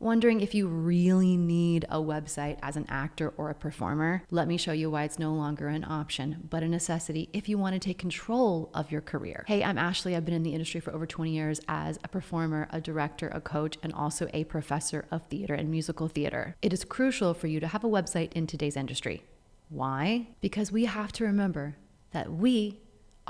Wondering if you really need a website as an actor or a performer? Let me show you why it's no longer an option, but a necessity if you want to take control of your career. Hey, I'm Ashley. I've been in the industry for over 20 years as a performer, a director, a coach, and also a professor of theater and musical theater. It is crucial for you to have a website in today's industry. Why? Because we have to remember that we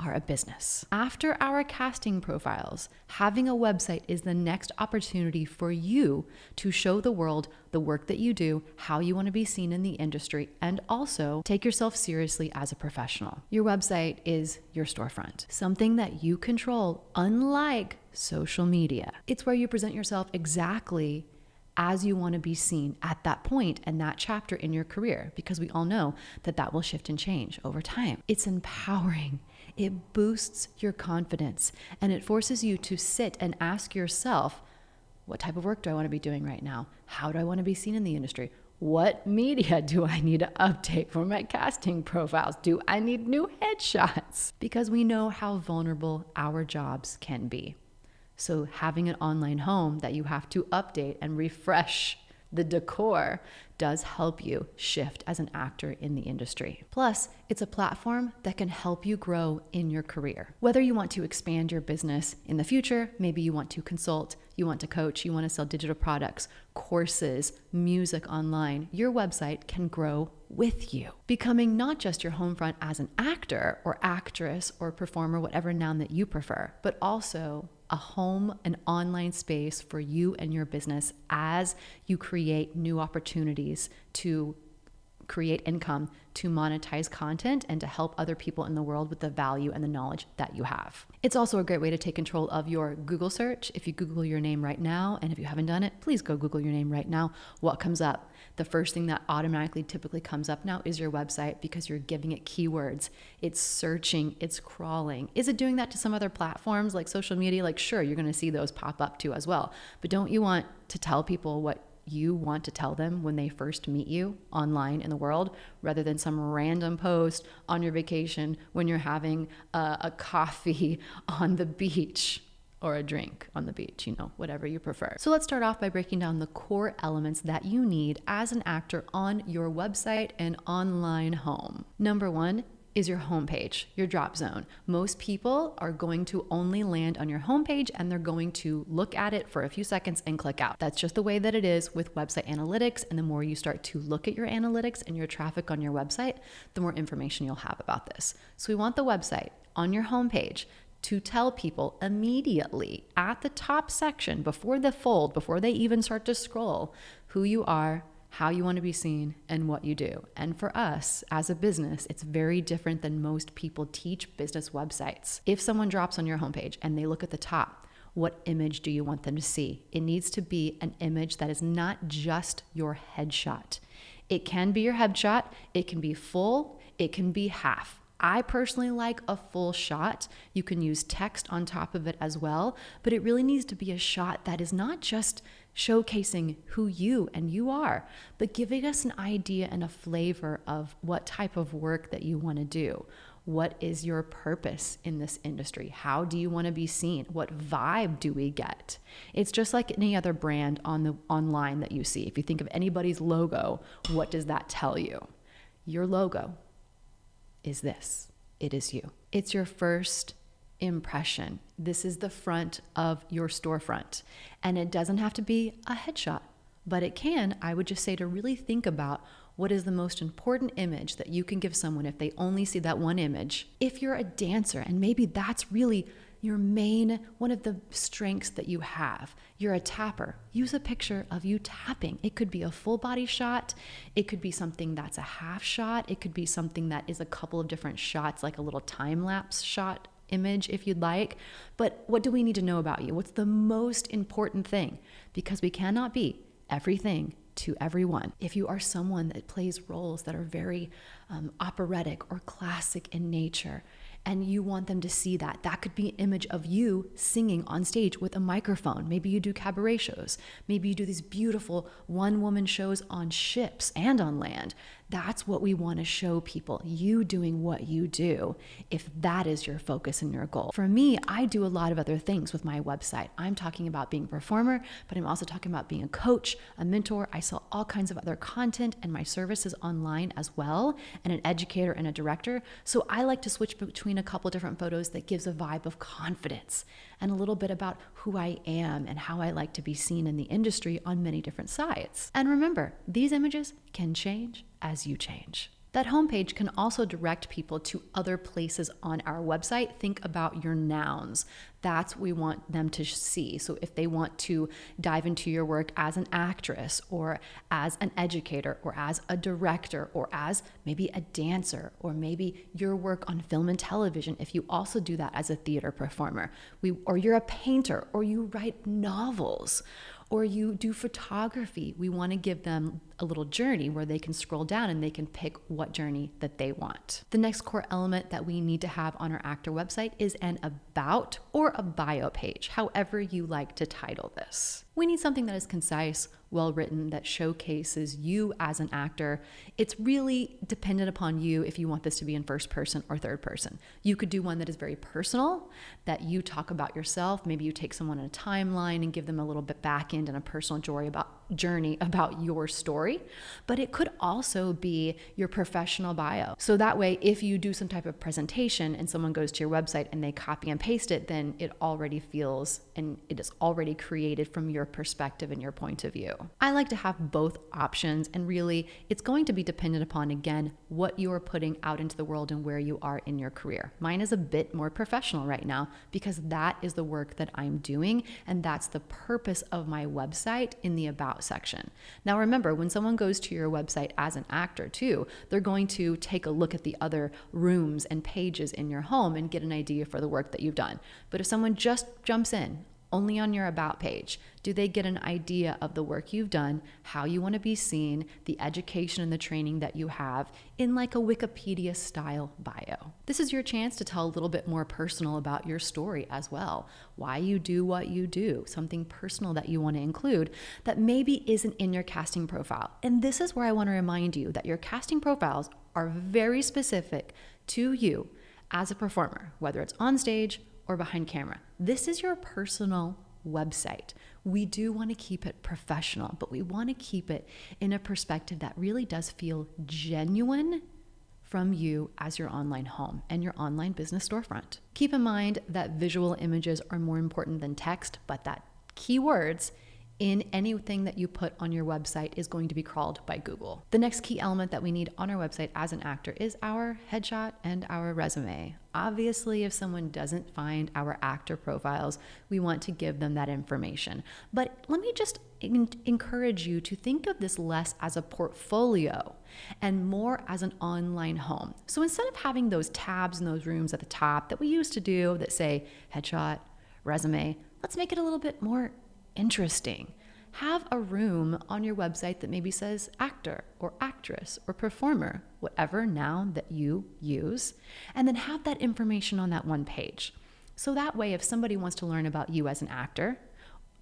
are a business. After our casting profiles, having a website is the next opportunity for you to show the world the work that you do, how you want to be seen in the industry, and also take yourself seriously as a professional. Your website is your storefront, something that you control, unlike social media. It's where you present yourself exactly as you want to be seen at that point and that chapter in your career, because we all know that that will shift and change over time. It's empowering. It boosts your confidence, and it forces you to sit and ask yourself, what type of work do I want to be doing right now? How do I want to be seen in the industry? What media do I need to update for my casting profiles? Do I need new headshots? Because we know how vulnerable our jobs can be. So having an online home that you have to update and refresh the decor does help you shift as an actor in the industry. Plus, it's a platform that can help you grow in your career. Whether you want to expand your business in the future, maybe you want to consult, you want to coach, you want to sell digital products, courses, music online, your website can grow with you, becoming not just your home front as an actor or actress or performer, whatever noun that you prefer, but also a home, an online space for you and your business as you create new opportunities to create income, to monetize content, and to help other people in the world with the value and the knowledge that you have. It's also a great way to take control of your Google search. If you Google your name right now, and if you haven't done it, please go Google your name right now. What comes up? The first thing that automatically typically comes up now is your website, because you're giving it keywords. It's searching, it's crawling. Is it doing that to some other platforms like social media? Like, sure, you're going to see those pop up too as well. But don't you want to tell people what you want to tell them when they first meet you online in the world, rather than some random post on your vacation when you're having a coffee on the beach or a drink on the beach, whatever you prefer. So let's start off by breaking down the core elements that you need as an actor on your website and online home. Number one is your homepage, your drop zone. Most people are going to only land on your homepage, and they're going to look at it for a few seconds and click out. That's just the way that it is with website analytics. And the more you start to look at your analytics and your traffic on your website, the more information you'll have about this. So we want the website on your homepage to tell people immediately at the top section, before the fold, before they even start to scroll, who you are, how you want to be seen, and what you do. And for us as a business, it's very different than most people teach business websites. If someone drops on your homepage and they look at the top, what image do you want them to see? It needs to be an image that is not just your headshot. It can be your headshot, it can be full, it can be half. I personally like a full shot. You can use text on top of it as well, but it really needs to be a shot that is not just showcasing who you are, but giving us an idea and a flavor of what type of work that you want to do. What is your purpose in this industry? How do you want to be seen? What vibe do we get? It's just like any other brand on the online that you see. If you think of anybody's logo, what does that tell you? Your logo is this. It is you. It's your first impression. This is the front of your storefront. And it doesn't have to be a headshot, but it can. I would just say to really think about what is the most important image that you can give someone if they only see that one image. If you're a dancer, and maybe that's really your main, one of the strengths that you have, you're a tapper, use a picture of you tapping. It could be a full body shot. It could be something that's a half shot. It could be something that is a couple of different shots, like a little time lapse shot image if you'd like. But what do we need to know about you? What's the most important thing? Because we cannot be everything to everyone. If you are someone that plays roles that are very operatic or classic in nature, and you want them to see that, that could be an image of you singing on stage with a microphone. Maybe you do cabaret shows. Maybe you do these beautiful one-woman shows on ships and on land. That's what we want to show people, you doing what you do, if that is your focus and your goal. For me, I do a lot of other things with my website. I'm talking about being a performer, but I'm also talking about being a coach, a mentor. I sell all kinds of other content and my services online as well, and an educator and a director. So I like to switch between a couple different photos that gives a vibe of confidence and a little bit about who I am and how I like to be seen in the industry on many different sides. And remember, these images can change as you change. That homepage can also direct people to other places on our website. Think about your nouns. That's what we want them to see. So if they want to dive into your work as an actress or as an educator or as a director or as maybe a dancer or maybe your work on film and television, if you also do that as a theater performer, or you're a painter or you write novels, or you do photography, we want to give them a little journey where they can scroll down and they can pick what journey that they want. The next core element that we need to have on our actor website is an about or a bio page, however you like to title this. We need something that is concise, well written, that showcases you as an actor. It's really dependent upon you if you want this to be in first person or third person. You could do one that is very personal, that you talk about yourself. Maybe you take someone on a timeline and give them a little bit back end and a personal journey about your story. But it could also be your professional bio. So that way, if you do some type of presentation and someone goes to your website and they copy and paste it, then it already feels and it is already created from your perspective and your point of view. I like to have both options, and really it's going to be dependent upon, again, what you are putting out into the world and where you are in your career. Mine is a bit more professional right now because that is the work that I'm doing, and that's the purpose of my website in the about section. Now remember, when someone goes to your website as an actor too, they're going to take a look at the other rooms and pages in your home and get an idea for the work that you've done. But if someone just jumps in only on your about page, do they get an idea of the work you've done, how you want to be seen, the education and the training that you have in like a Wikipedia style bio? This is your chance to tell a little bit more personal about your story as well. Why you do what you do, something personal that you want to include that maybe isn't in your casting profile. And this is where I want to remind you that your casting profiles are very specific to you as a performer, whether it's on stage or behind camera. This is your personal website. We do want to keep it professional, but we want to keep it in a perspective that really does feel genuine from you as your online home and your online business storefront. Keep in mind that visual images are more important than text, but that keywords in anything that you put on your website is going to be crawled by Google. The next key element that we need on our website as an actor is our headshot and our resume. Obviously, if someone doesn't find our actor profiles, we want to give them that information. But let me just encourage you to think of this less as a portfolio and more as an online home. So instead of having those tabs in those rooms at the top that we used to do that say headshot, resume, let's make it a little bit more interesting. Have a room on your website that maybe says actor or actress or performer, whatever noun that you use, and then have that information on that one page. So that way, if somebody wants to learn about you as an actor,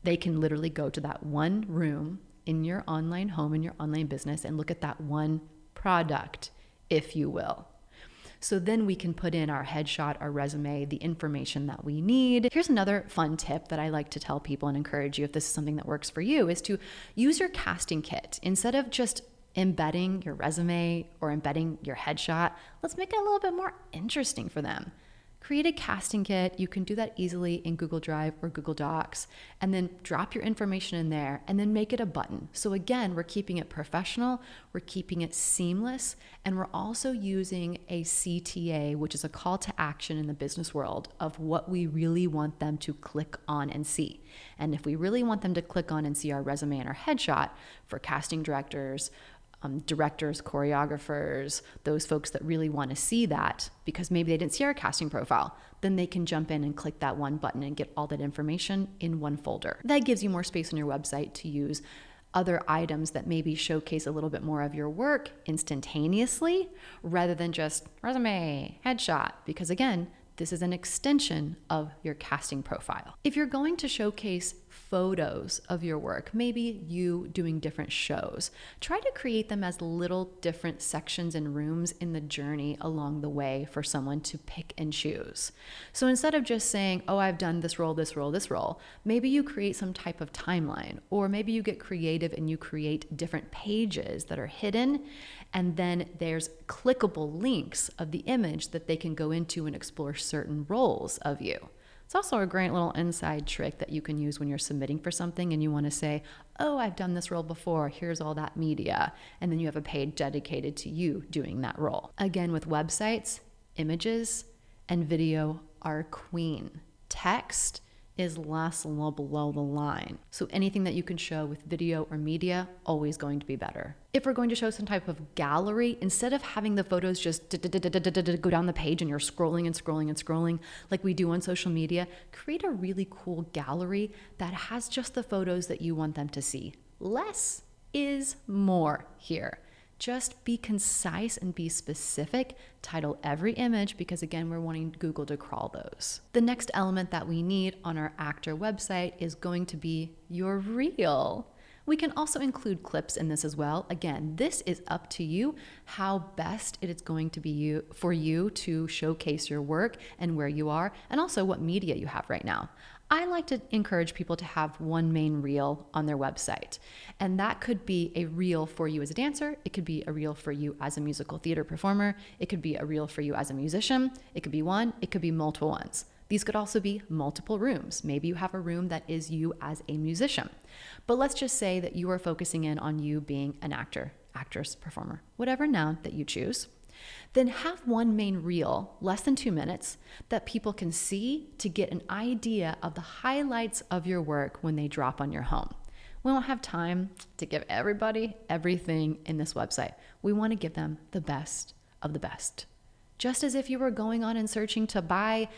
they can literally go to that one room in your online home, in your online business, and look at that one product, if you will. So then we can put in our headshot, our resume, the information that we need. Here's another fun tip that I like to tell people and encourage you, if this is something that works for you, is to use your casting kit. Instead of just embedding your resume or embedding your headshot, let's make it a little bit more interesting for them. Create a casting kit. You can do that easily in Google Drive or Google Docs, and then drop your information in there and then make it a button. So again, we're keeping it professional, we're keeping it seamless, and we're also using a CTA, which is a call to action in the business world of what we really want them to click on and see. And if we really want them to click on and see our resume and our headshot for casting directors, choreographers, those folks that really want to see that because maybe they didn't see our casting profile, then they can jump in and click that one button and get all that information in one folder. That gives you more space on your website to use other items that maybe showcase a little bit more of your work instantaneously rather than just resume, headshot, because again, this is an extension of your casting profile. If you're going to showcase photos of your work, maybe you doing different shows. Try to create them as little different sections and rooms in the journey along the way for someone to pick and choose. So instead of just saying, oh, I've done this role, this role, this role, maybe you create some type of timeline, or maybe you get creative and you create different pages that are hidden, and then there's clickable links of the image that they can go into and explore certain roles of you. It's also a great little inside trick that you can use when you're submitting for something and you want to say, oh, I've done this role before, here's all that media. And then you have a page dedicated to you doing that role. Again, with websites, images and video are queen. Text is less low below the line. So anything that you can show with video or media, always going to be better. If we're going to show some type of gallery, instead of having the photos just go down the page and you're scrolling and scrolling and scrolling like we do on social media, create a really cool gallery that has just the photos that you want them to see. Less is more here. Just be concise and be specific. Title every image because, again, we're wanting Google to crawl those. The next element that we need on our actor website is going to be your reel. We can also include clips in this as well. Again, this is up to you how best it is going to be for you to showcase your work and where you are, and also what media you have right now. I like to encourage people to have one main reel on their website. And that could be a reel for you as a dancer. It could be a reel for you as a musical theater performer. It could be a reel for you as a musician. It could be one. It could be multiple ones. These could also be multiple rooms. Maybe you have a room that is you as a musician. But let's just say that you are focusing in on you being an actor, actress, performer, whatever noun that you choose. Then have one main reel, less than 2 minutes, that people can see to get an idea of the highlights of your work when they drop on your home. We don't have time to give everybody everything in this website. We want to give them the best of the best. Just as if you were going on and searching to buy,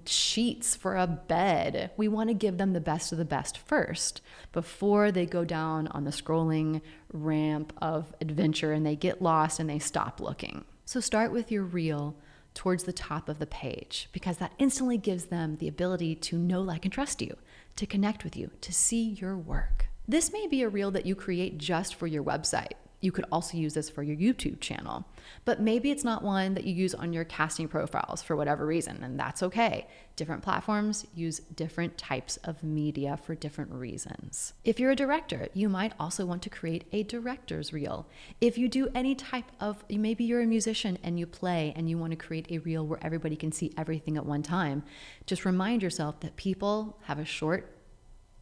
sheets for a bed, we want to give them the best of the best first before they go down on the scrolling ramp of adventure and they get lost and they stop looking. So start with your reel towards the top of the page because that instantly gives them the ability to know, like, and trust you, to connect with you, to see your work. This may be a reel that you create just for your website. You could also use this for your YouTube channel, but maybe it's not one that you use on your casting profiles for whatever reason, and that's okay. Different platforms use different types of media for different reasons. If you're a director, you might also want to create a director's reel. If you do any type of, maybe you're a musician and you play and you want to create a reel where everybody can see everything at one time, just remind yourself that people have a short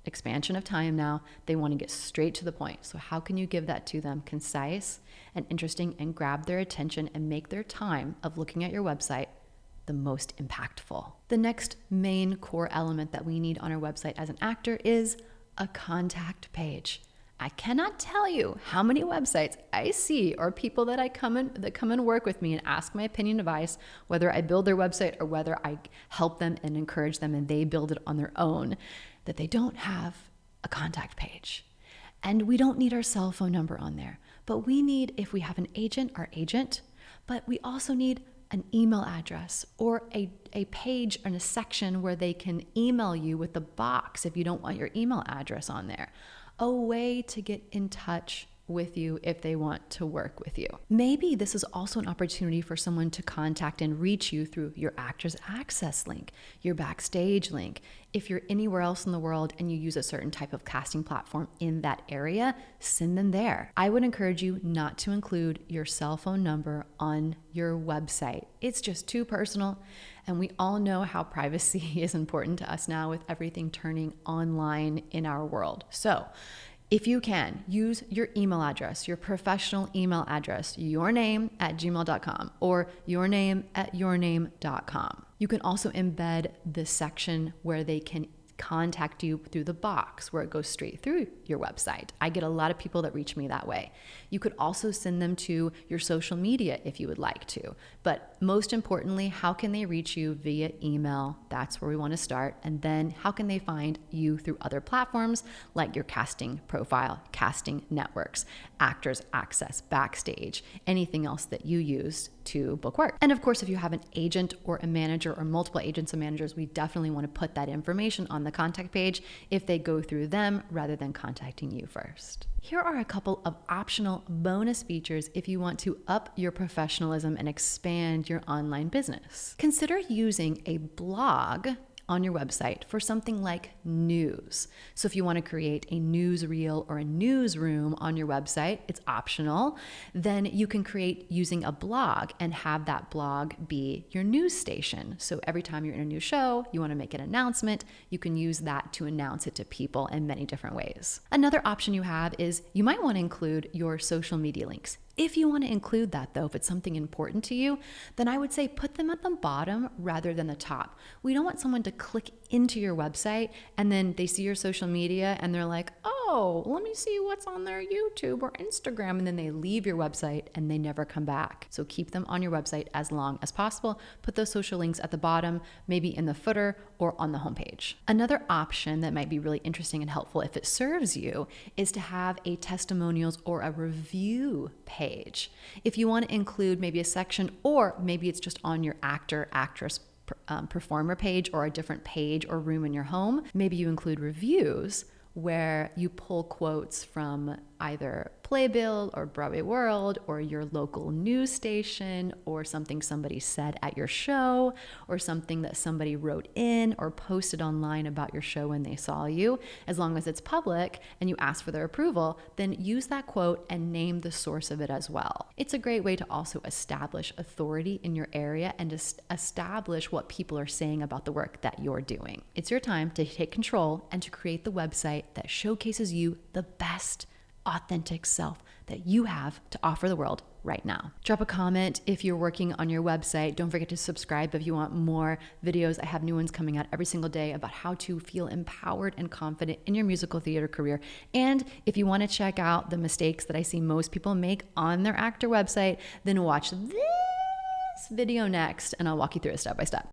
expansion of time now. They want to get straight to the point. So how can you give that to them concise and interesting and grab their attention and make their time of looking at your website the most impactful? The next main core element that we need on our website as an actor is a contact page. I cannot tell you how many websites I see or people that come and work with me and ask my opinion, advice, whether I build their website or whether I help them and encourage them and they build it on their own, that they don't have a contact page. And we don't need our cell phone number on there, but we need, if we have an agent, our agent, but we also need an email address or a page and a section where they can email you with the box if you don't want your email address on there. A way to get in touch with you if they want to work with you. Maybe this is also an opportunity for someone to contact and reach you through your Actors Access link, your Backstage link. If you're anywhere else in the world and you use a certain type of casting platform in that area, send them there. I would encourage you not to include your cell phone number on your website. It's just too personal. And we all know how privacy is important to us now with everything turning online in our world. So if you can, use your email address, your professional email address, yourname@gmail.com or yourname@yourname.com. You can also embed the section where they can contact you through the box where it goes straight through your website. I get a lot of people that reach me that way. You could also send them to your social media if you would like to. But most importantly, how can they reach you via email? That's where we want to start. And then how can they find you through other platforms like your casting profile, casting networks, Actors Access, Backstage, anything else that you use to book work. And of course, if you have an agent or a manager or multiple agents and managers, we definitely want to put that information on the the contact page if they go through them rather than contacting you first. Here are a couple of optional bonus features if you want to up your professionalism and expand your online business. Consider using a blog on your website for something like news. So if you want to create a newsreel or a newsroom on your website, it's optional. Then you can create using a blog and have that blog be your news station. So every time you're in a new show, you want to make an announcement, you can use that to announce it to people in many different ways. Another option you have is you might want to include your social media links. If you want to include that though, if it's something important to you, then I would say put them at the bottom rather than the top. We don't want someone to click into your website and then they see your social media and they're like, oh, let me see what's on their YouTube or Instagram. And then they leave your website and they never come back. So keep them on your website as long as possible. Put those social links at the bottom, maybe in the footer or on the homepage. Another option that might be really interesting and helpful if it serves you is to have a testimonials or a review page. If you want to include maybe a section, or maybe it's just on your actor, actress, performer page or a different page or room in your home, maybe you include reviews where you pull quotes from either Playbill or Broadway World or your local news station or something somebody said at your show or something that somebody wrote in or posted online about your show when they saw you. As long as it's public and you ask for their approval, then use that quote and name the source of it as well. It's a great way to also establish authority in your area and just establish what people are saying about the work that you're doing. It's your time to take control and to create the website that showcases you the best authentic self that you have to offer the world right now. Drop a comment if you're working on your website. Don't forget to subscribe if you want more videos. I have new ones coming out every single day about how to feel empowered and confident in your musical theater career. And if you want to check out the mistakes that I see most people make on their actor website, then watch this video next and I'll walk you through it step by step.